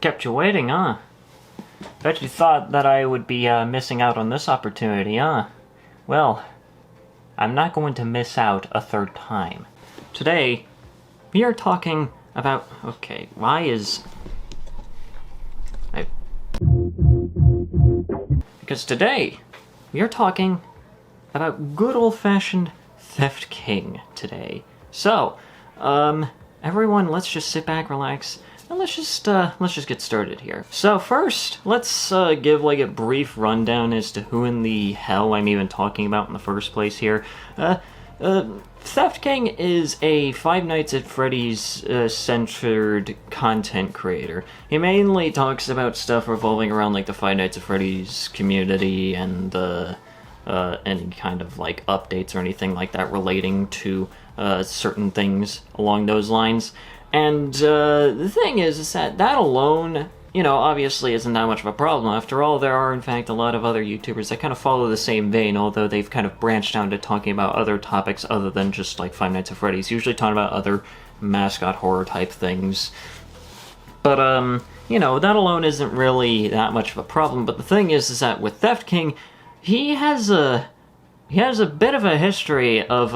Kept you waiting, huh? Bet you thought that I would be missing out on this opportunity, huh? Well, I'm not going to miss out a third time. Today, we are talking about... Okay, why is... Because today, we are talking about good old-fashioned Theft King today. So, everyone, let's just sit back, relax, and let's just get started here. So first, let's give like a brief rundown as to who in the hell I'm even talking about in the first place here. Theft King is a Five Nights at Freddy's centered content creator. He mainly talks about stuff revolving around like the Five Nights at Freddy's community and any kind of like updates or anything like that relating to certain things along those lines. And the thing is that alone, you know, obviously isn't that much of a problem. After all, there are in fact a lot of other YouTubers that kind of follow the same vein, although they've kind of branched out to talking about other topics other than just like Five Nights at Freddy's, usually talking about other mascot horror type things. But, you know, that alone isn't really that much of a problem. But the thing is that with Theft King, he has a bit of a history of,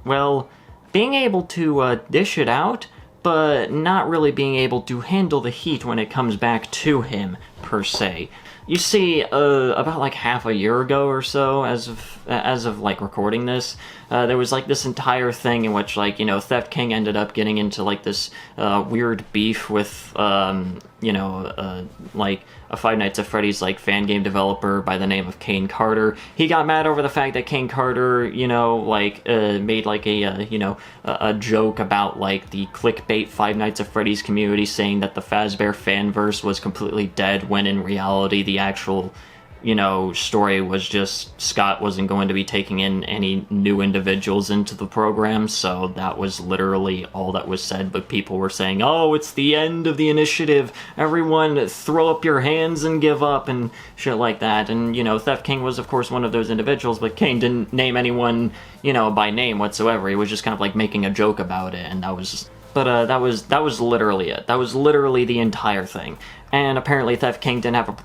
well, being able to dish it out, but not really being able to handle the heat when it comes back to him, per se. You see, about like half a year ago or so, as of like recording this, there was like this entire thing in which like, you know, Theft King ended up getting into like this weird beef with, you know, like a Five Nights at Freddy's like fan game developer by the name of Kane Carter. He got mad over the fact that Kane Carter, you know, like made like a you know, a joke about like the clickbait Five Nights at Freddy's community saying that the Fazbear fanverse was completely dead, when in reality the actual, you know, story was just Scott wasn't going to be taking in any new individuals into the program, so that was literally all that was said. But people were saying, oh, it's the end of the initiative, everyone throw up your hands and give up, and shit like that. And, you know, Theft King was of course one of those individuals, but Kane didn't name anyone, you know, by name whatsoever. He was just kind of like making a joke about it, and that was... But that was literally it. That was literally the entire thing. And apparently Theft King didn't have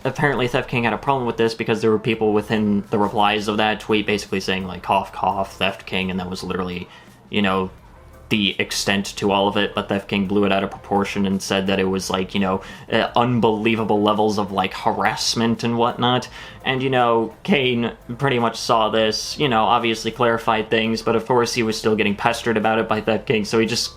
apparently Theft King had a problem with this, because there were people within the replies of that tweet basically saying like, cough cough, Theft King, and that was literally, you know, the extent to all of it. But Theft King blew it out of proportion and said that it was like, you know, unbelievable levels of like harassment and whatnot. And, you know, Kane pretty much saw this, you know, obviously clarified things, but of course he was still getting pestered about it by Theft King, so he just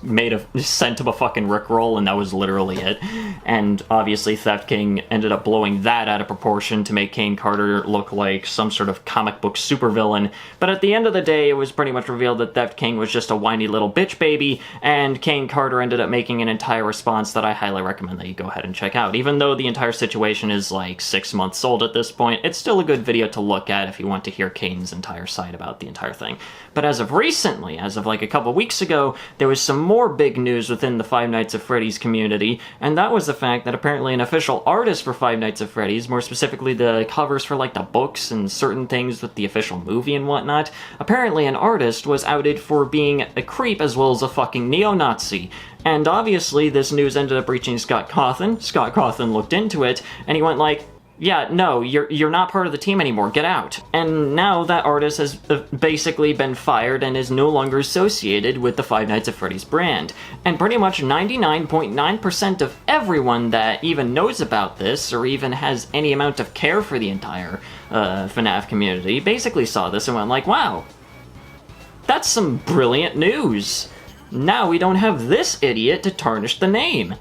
sent him a fucking rickroll, and that was literally it. And obviously Theft King ended up blowing that out of proportion to make Kane Carter look like some sort of comic book supervillain. But at the end of the day, it was pretty much revealed that Theft King was just a whiny little bitch baby, and Kane Carter ended up making an entire response that I highly recommend that you go ahead and check out. Even though the entire situation is like 6 months old at this point, it's still a good video to look at if you want to hear Kane's entire side about the entire thing. But as of recently, as of like a couple weeks ago, there was some more big news within the Five Nights at Freddy's community, and that was the fact that apparently an official artist for Five Nights at Freddy's, more specifically the covers for like the books and certain things with the official movie and whatnot, apparently an artist was outed for being a creep as well as a fucking neo-Nazi. And obviously this news ended up reaching Scott Cawthon. Scott Cawthon looked into it, and he went like, yeah, no, you're not part of the team anymore, get out. And now that artist has basically been fired and is no longer associated with the Five Nights at Freddy's brand. And pretty much 99.9% of everyone that even knows about this, or even has any amount of care for the entire FNAF community, basically saw this and went like, wow, that's some brilliant news. Now we don't have this idiot to tarnish the name.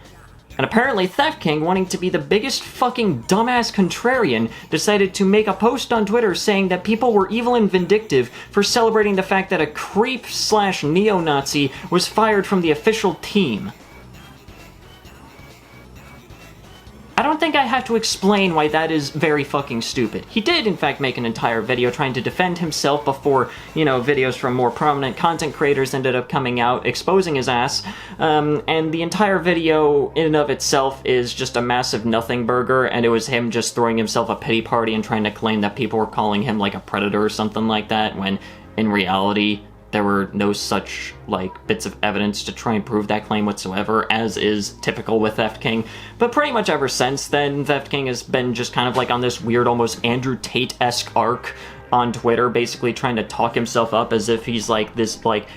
And apparently Theft King, wanting to be the biggest fucking dumbass contrarian, decided to make a post on Twitter saying that people were evil and vindictive for celebrating the fact that a creep/neo-Nazi was fired from the official team. I don't think I have to explain why that is very fucking stupid. He did, in fact, make an entire video trying to defend himself before, you know, videos from more prominent content creators ended up coming out, exposing his ass, and the entire video in and of itself is just a massive nothing burger, and it was him just throwing himself a pity party and trying to claim that people were calling him, like, a predator or something like that, when, in reality, there were no such, like, bits of evidence to try and prove that claim whatsoever, as is typical with Theft King. But pretty much ever since then, Theft King has been just kind of, like, on this weird, almost Andrew Tate-esque arc on Twitter, basically trying to talk himself up as if he's, like, this, like,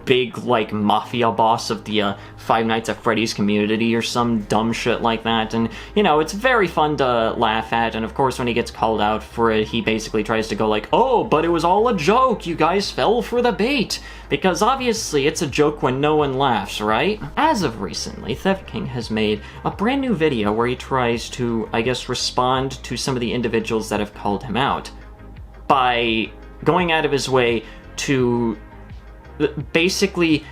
big, like, mafia boss of the Five Nights at Freddy's community or some dumb shit like that. And, you know, it's very fun to laugh at, and of course when he gets called out for it, he basically tries to go like, oh, but it was all a joke, you guys fell for the bait. Because obviously it's a joke when no one laughs, right? As of recently, Theft King has made a brand new video where he tries to, I guess, respond to some of the individuals that have called him out by going out of his way to basically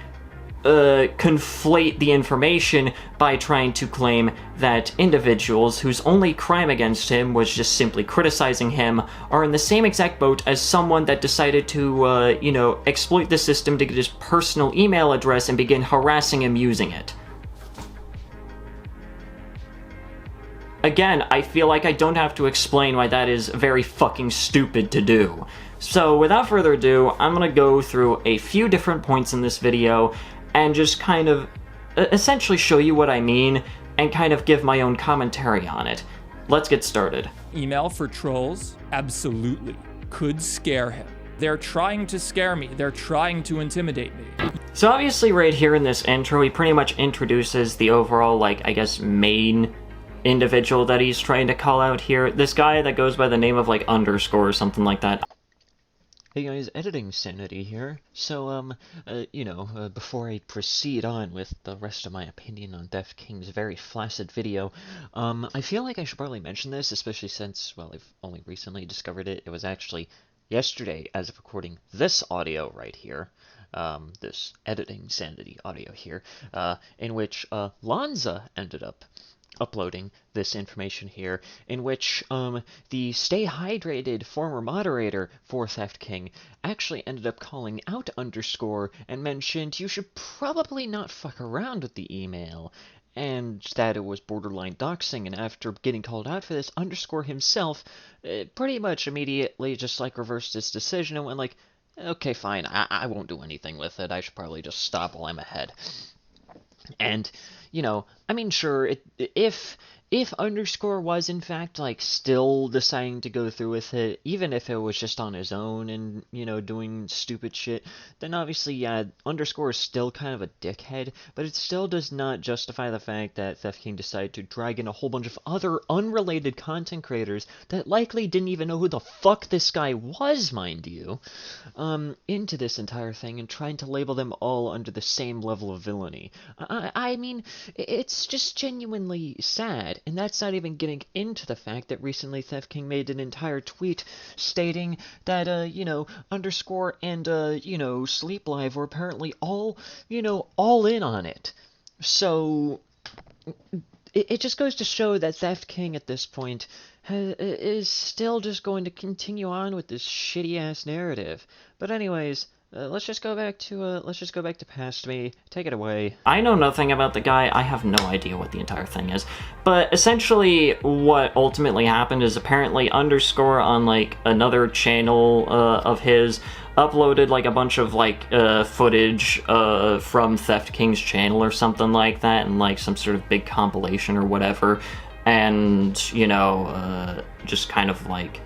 conflate the information by trying to claim that individuals whose only crime against him was just simply criticizing him are in the same exact boat as someone that decided to, you know, exploit the system to get his personal email address and begin harassing him using it. Again, I feel like I don't have to explain why that is very fucking stupid to do. So, without further ado, I'm gonna go through a few different points in this video and just kind of essentially show you what I mean and kind of give my own commentary on it. Let's get started. Email for trolls? Absolutely. Could scare him. They're trying to scare me. They're trying to intimidate me. So obviously right here in this intro, he pretty much introduces the overall, like, I guess, main individual that he's trying to call out here. This guy that goes by the name of, like, Underscore or something like that. Hey guys, Editing Sanity here. So, before I proceed on with the rest of my opinion on Theft King's very flaccid video, I feel like I should probably mention this, especially since, well, I've only recently discovered it. It was actually yesterday, as of recording this audio right here, this Editing Sanity audio here, in which, Lanza ended up uploading this information here, in which the Stay Hydrated former moderator for Theft King actually ended up calling out Underscore and mentioned you should probably not fuck around with the email, and that it was borderline doxing. And after getting called out for this, Underscore himself pretty much immediately just like reversed his decision and went like, okay, fine, I won't do anything with it, I should probably just stop while I'm ahead. And, you know, I mean, sure, if Underscore was, in fact, like, still deciding to go through with it, even if it was just on his own and, you know, doing stupid shit, then obviously, yeah, Underscore is still kind of a dickhead, but it still does not justify the fact that Theft King decided to drag in a whole bunch of other unrelated content creators that likely didn't even know who the fuck this guy was, mind you, into this entire thing and trying to label them all under the same level of villainy. I mean, it's just genuinely sad. And that's not even getting into the fact that recently Theft King made an entire tweet stating that, Underscore and, Sleep Live were apparently all in on it. So, it just goes to show that Theft King at this point is still just going to continue on with this shitty-ass narrative. But anyways, let's just go back to Past Me. Take it away. I know nothing about the guy. I have no idea what the entire thing is. But essentially what ultimately happened is apparently Underscore on, like, another channel of his uploaded, like, a bunch of, like, footage from Theft King's channel or something like that, and, like, some sort of big compilation or whatever. And, you know, just kind of, like,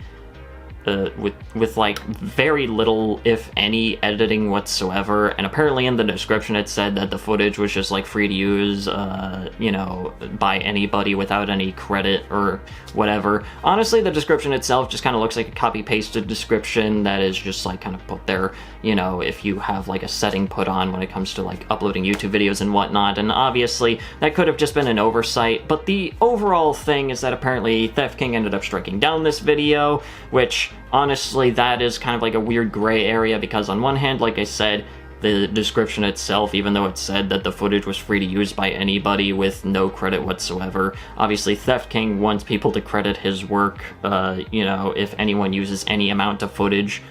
with like very little, if any, editing whatsoever. And apparently in the description it said that the footage was just like free to use, by anybody without any credit or whatever. Honestly, the description itself just kind of looks like a copy-pasted description that is just like kind of put there, you know, if you have like a setting put on when it comes to like uploading YouTube videos and whatnot. And obviously that could have just been an oversight, but the overall thing is that apparently Theft King ended up striking down this video, which honestly, that is kind of like a weird gray area, because on one hand, like I said, the description itself, even though it said that the footage was free to use by anybody with no credit whatsoever, obviously Theft King wants people to credit his work, if anyone uses any amount of footage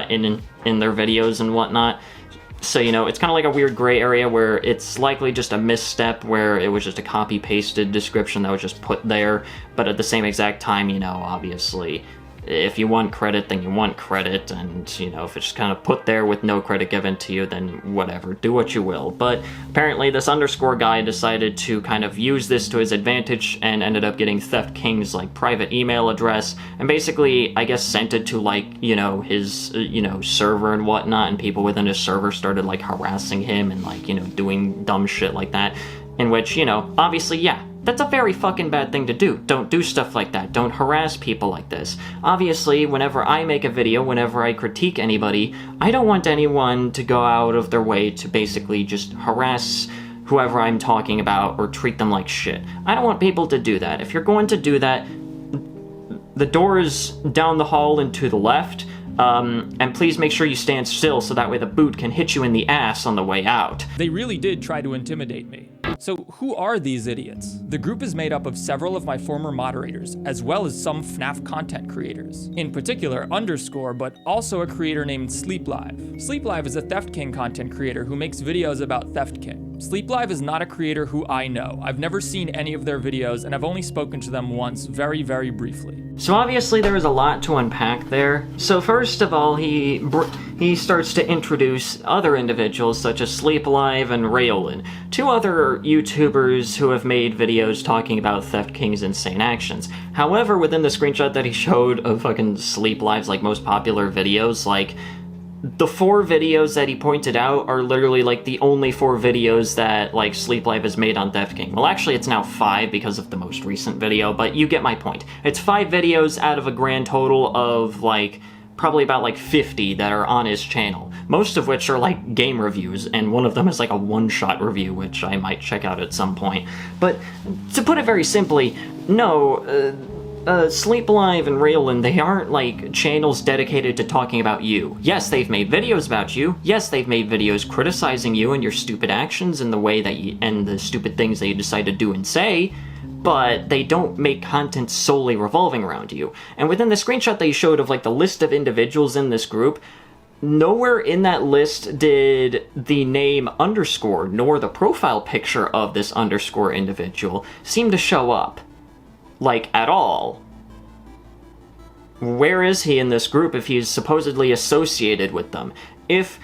in their videos and whatnot. So, you know, it's kind of like a weird gray area where it's likely just a misstep where it was just a copy-pasted description that was just put there, but at the same exact time, you know, obviously if you want credit, then you want credit, and, you know, if it's just kind of put there with no credit given to you, then whatever, do what you will. But apparently this underscore guy decided to kind of use this to his advantage and ended up getting Theft King's, like, private email address, and basically, I guess, sent it to, like, you know, his, you know, server and whatnot, and people within his server started, like, harassing him and, like, you know, doing dumb shit like that, in which, you know, obviously, yeah, that's a very fucking bad thing to do. Don't do stuff like that. Don't harass people like this. Obviously, whenever I make a video, whenever I critique anybody, I don't want anyone to go out of their way to basically just harass whoever I'm talking about or treat them like shit. I don't want people to do that. If you're going to do that, the door is down the hall and to the left, and please make sure you stand still so that way the boot can hit you in the ass on the way out. They really did try to intimidate me. So who are these idiots? The group is made up of several of my former moderators, as well as some FNAF content creators. In particular, Underscore, but also a creator named SleepLive. SleepLive is a Theft King content creator who makes videos about Theft King. SleepLive is not a creator who I know. I've never seen any of their videos, and I've only spoken to them once, very, very briefly. So obviously there is a lot to unpack there. So first of all, he starts to introduce other individuals such as SleepLive and Raolin, two other YouTubers who have made videos talking about Theft King's insane actions. However, within the screenshot that he showed of fucking SleepLive's, like, most popular videos, like, the 4 videos that he pointed out are literally, like, the only 4 videos that, like, SleepLive has made on Theft King. Well, actually, it's now 5 because of the most recent video, but you get my point. It's 5 videos out of a grand total of, like, probably about, like, 50 that are on his channel. Most of which are, like, game reviews, and one of them is, like, a one-shot review, which I might check out at some point. But, to put it very simply, no, SleepLive and Raolin, they aren't, like, channels dedicated to talking about you. Yes, they've made videos about you. Yes, they've made videos criticizing you and your stupid actions and the way that you, and the stupid things that you decide to do and say, but they don't make content solely revolving around you. And within the screenshot that you showed of, like, the list of individuals in this group, nowhere in that list did the name underscore, nor the profile picture of this underscore individual seem to show up. Like, at all. Where is he in this group if he's supposedly associated with them? If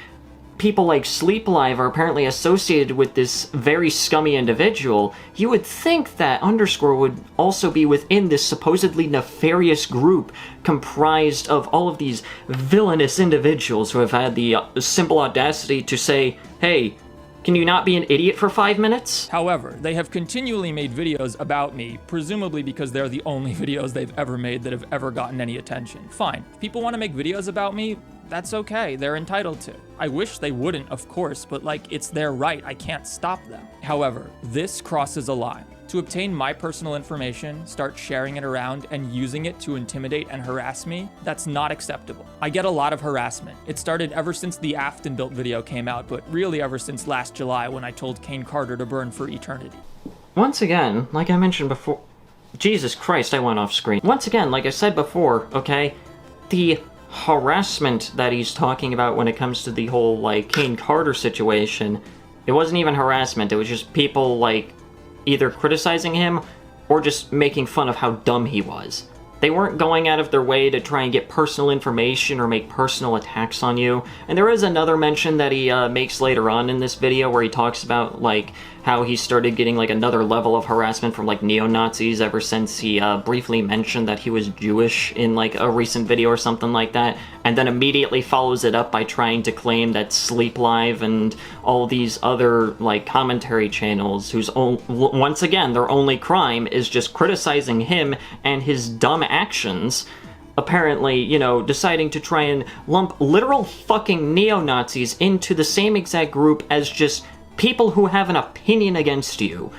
people like SleepLive are apparently associated with this very scummy individual, you would think that underscore would also be within this supposedly nefarious group comprised of all of these villainous individuals who have had the simple audacity to say, hey, can you not be an idiot for 5 minutes? However, they have continually made videos about me, presumably because they're the only videos they've ever made that have ever gotten any attention. Fine. If people want to make videos about me, that's okay. They're entitled to. I wish they wouldn't, of course, but, like, it's their right. I can't stop them. However, this crosses a line. To obtain my personal information, start sharing it around, and using it to intimidate and harass me, that's not acceptable. I get a lot of harassment. It started ever since the Afton built video came out, but really ever since last July when I told Kane Carter to burn for eternity. Once again, like I mentioned before... Jesus Christ, I went off screen. Once again, like I said before, okay, the harassment that he's talking about when it comes to the whole, like, Kane Carter situation, it wasn't even harassment, it was just people, like, either criticizing him or just making fun of how dumb he was. They weren't going out of their way to try and get personal information or make personal attacks on you. And there is another mention that he makes later on in this video where he talks about, like, how he started getting, like, another level of harassment from, like, neo-Nazis ever since he briefly mentioned that he was Jewish in, like, a recent video or something like that, and then immediately follows it up by trying to claim that SleepLive and all these other, like, commentary channels whose once again, their only crime is just criticizing him and his dumb actions, apparently, you know, deciding to try and lump literal fucking neo-Nazis into the same exact group as just people who have an opinion against you.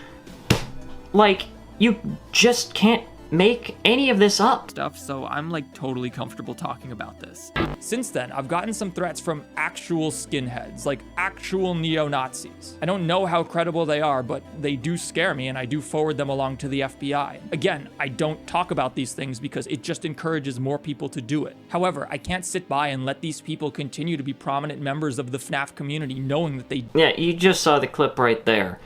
Like, you just can't make any of this up. So I'm, like, totally comfortable talking about this. Since then, I've gotten some threats from actual skinheads, like actual neo-Nazis. I don't know how credible they are, but they do scare me and I do forward them along to the FBI. Again, I don't talk about these things because it just encourages more people to do it. However, I can't sit by and let these people continue to be prominent members of the FNAF community knowing that they... Yeah, you just saw the clip right there.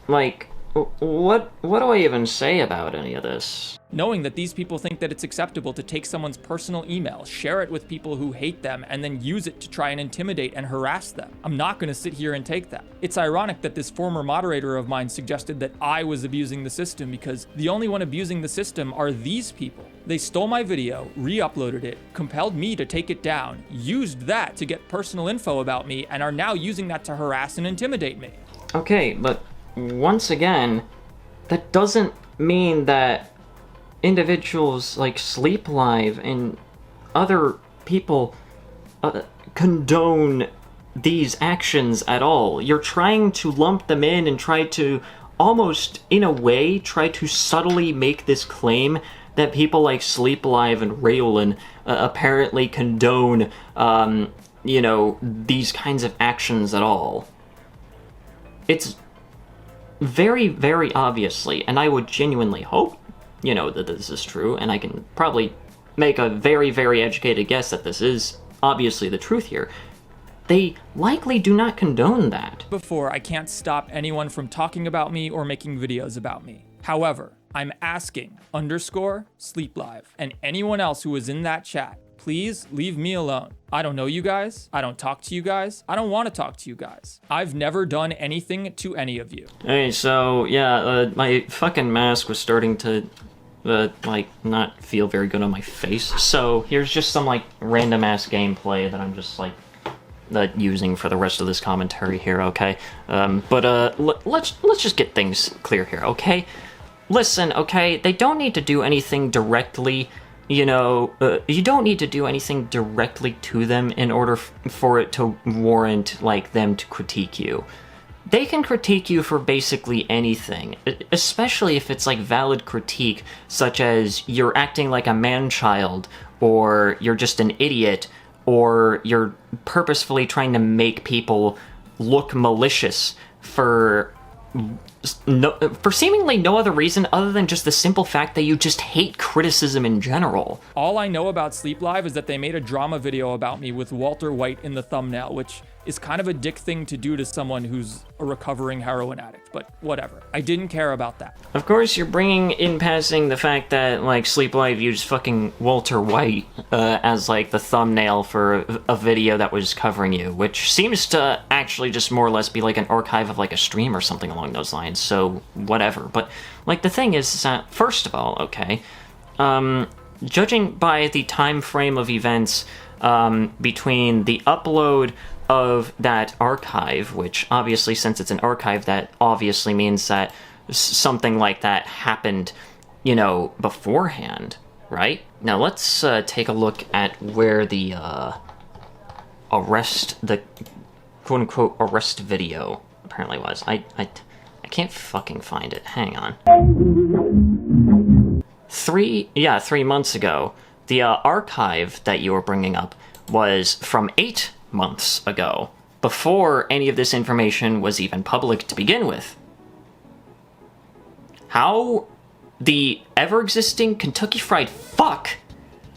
Like, what do I even say about any of this? Knowing that these people think that it's acceptable to take someone's personal email, share it with people who hate them, and then use it to try and intimidate and harass them. I'm not going to sit here and take that. It's ironic that this former moderator of mine suggested that I was abusing the system, because the only one abusing the system are these people. They stole my video, re-uploaded it, compelled me to take it down, used that to get personal info about me, and are now using that to harass and intimidate me. Okay, but once again, that doesn't mean that individuals like Sleep Live and other people condone these actions at all. You're trying to lump them in and try to almost, in a way, try to subtly make this claim that people like Sleep Live and Raylan apparently condone, these kinds of actions at all. It's very, very obviously, and I would genuinely hope, that this is true, and I can probably make a very, very educated guess that this is obviously the truth here. They likely do not condone that. Before, I can't stop anyone from talking about me or making videos about me. However, I'm asking _Sleep Live and anyone else who is in that chat, please leave me alone. I don't know you guys. I don't talk to you guys. I don't want to talk to you guys. I've never done anything to any of you. Hey, so, my fucking mask was starting to, not feel very good on my face. So, here's just some, random-ass gameplay that I'm just, using for the rest of this commentary here, okay? Let's just get things clear here, okay? Listen, okay, they don't need to do anything directly. You don't need to do anything directly to them in order for it to warrant, them to critique you. They can critique you for basically anything, especially if it's, valid critique, such as you're acting like a man-child, or you're just an idiot, or you're purposefully trying to make people look malicious for seemingly no other reason other than just the simple fact that you just hate criticism in general. All I know about Sleep Live is that they made a drama video about me with Walter White in the thumbnail, which is kind of a dick thing to do to someone who's a recovering heroin addict, but whatever. I didn't care about that. Of course, you're bringing in passing the fact that, Sleep Live used fucking Walter White as, the thumbnail for a video that was covering you, which seems to actually just more or less be, an archive of, a stream or something along those lines, so whatever. But, the thing is that, first of all, okay, judging by the time frame of events between the upload of that archive, which obviously, since it's an archive, that obviously means that something like that happened, beforehand, right? Now let's take a look at where the quote-unquote arrest video apparently was. I can't fucking find it. Hang on. 3 months ago, the archive that you were bringing up was from 8 months ago, before any of this information was even public to begin with. How the ever-existing Kentucky Fried Fuck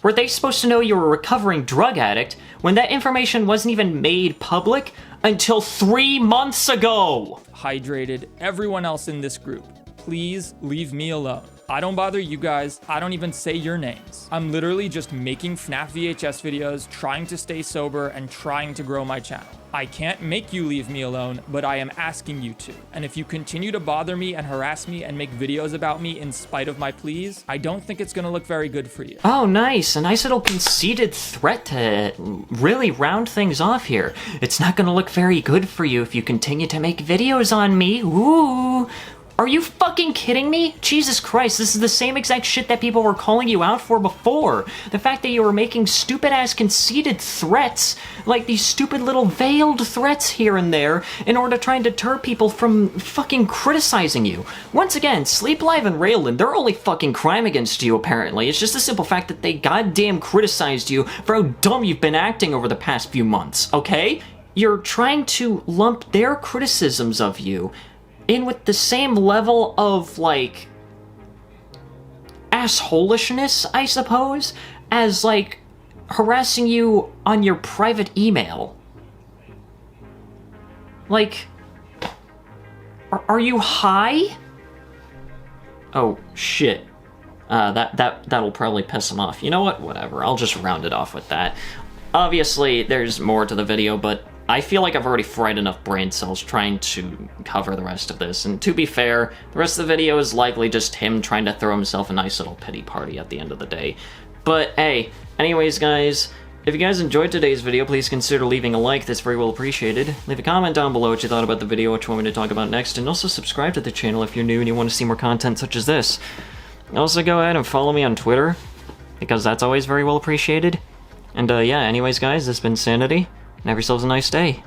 were they supposed to know you were a recovering drug addict when that information wasn't even made public until 3 months ago? Hydrated, everyone else in this group, please leave me alone. I don't bother you guys. I don't even say your names. I'm literally just making FNAF VHS videos, trying to stay sober, and trying to grow my channel. I can't make you leave me alone, but I am asking you to. And if you continue to bother me and harass me and make videos about me in spite of my pleas, I don't think it's gonna look very good for you. Oh, nice. A nice little conceited threat to really round things off here. It's not gonna look very good for you if you continue to make videos on me. Ooh. Are you fucking kidding me? Jesus Christ, this is the same exact shit that people were calling you out for before. The fact that you were making stupid-ass conceited threats, these stupid little veiled threats here and there, in order to try and deter people from fucking criticizing you. Once again, Sleep Live and Raylan, their only fucking crime against you, apparently, is just the simple fact that they goddamn criticized you for how dumb you've been acting over the past few months, okay? You're trying to lump their criticisms of you in with the same level of, assholishness, I suppose, as, harassing you on your private email. Are you high? Oh, shit. That'll probably piss him off. You know what? Whatever. I'll just round it off with that. Obviously, there's more to the video, but I feel like I've already fried enough brain cells trying to cover the rest of this. And to be fair, the rest of the video is likely just him trying to throw himself a nice little pity party at the end of the day. But hey, anyways, guys, if you guys enjoyed today's video, please consider leaving a like. That's very well appreciated. Leave a comment down below what you thought about the video, what you want me to talk about next, and also subscribe to the channel if you're new and you want to see more content such as this. Also, go ahead and follow me on Twitter, because that's always very well appreciated. And yeah, anyways, guys, this has been Sanity, and have yourselves a nice day.